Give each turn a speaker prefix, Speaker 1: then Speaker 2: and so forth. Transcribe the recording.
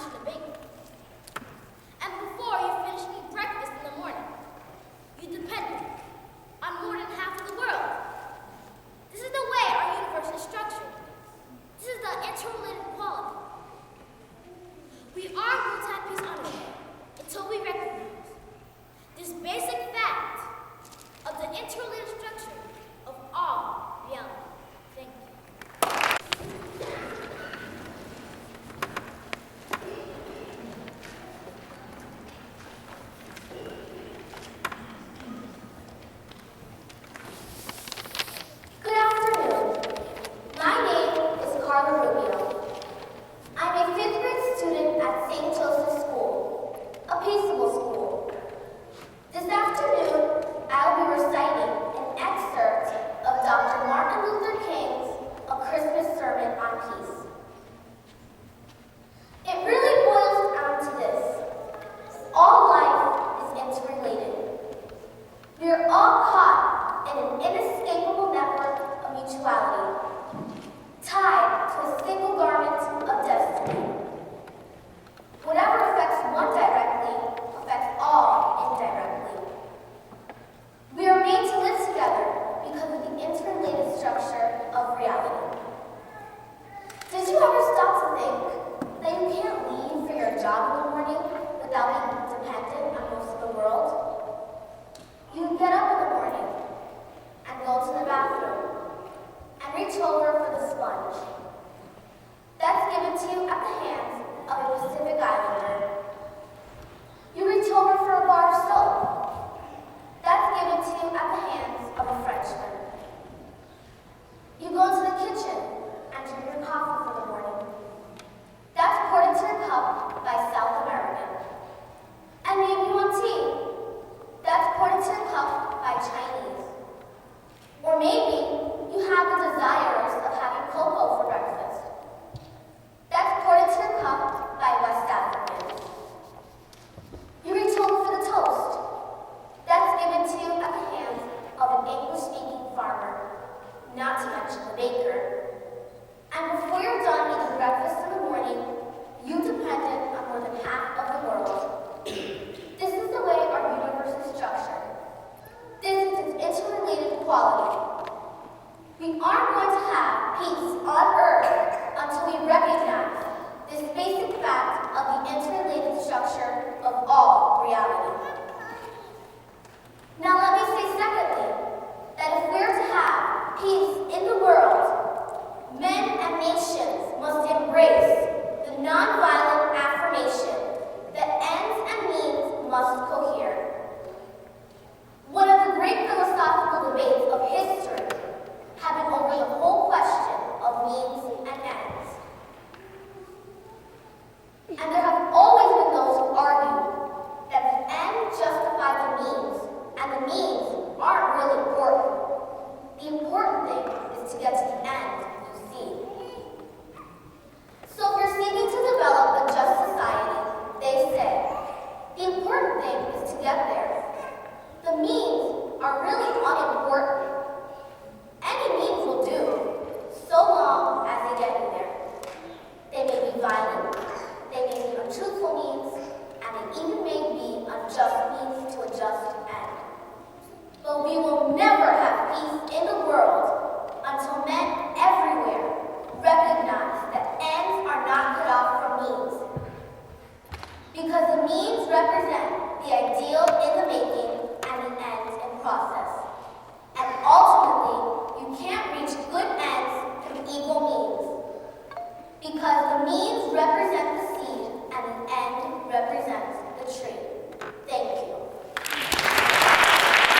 Speaker 1: lunch in the bakery. And before you finish eating breakfast in the morning, you depend on more than half of the world. This is the way our universe is structured. This is the interrelated quality. We are multi-piece unaware until we recognize this basic fact of the interrelated structure of all reality. Thank you.
Speaker 2: Good afternoon. My name is Carla Rubio. I'm a 5th grade student at St. Joseph's School, a peaceable school. This afternoon, I'll be reciting an excerpt of Dr. Martin Luther King's A Christmas Sermon on Peace. It really boils down to this. All life is interrelated. We are all caught in an inescapable network of mutuality, tied to a single garment of destiny. Whatever affects one directly affects all indirectly. We are made to live together because of the interrelated structure of reality. Did you ever stop to think that you can't leave for your job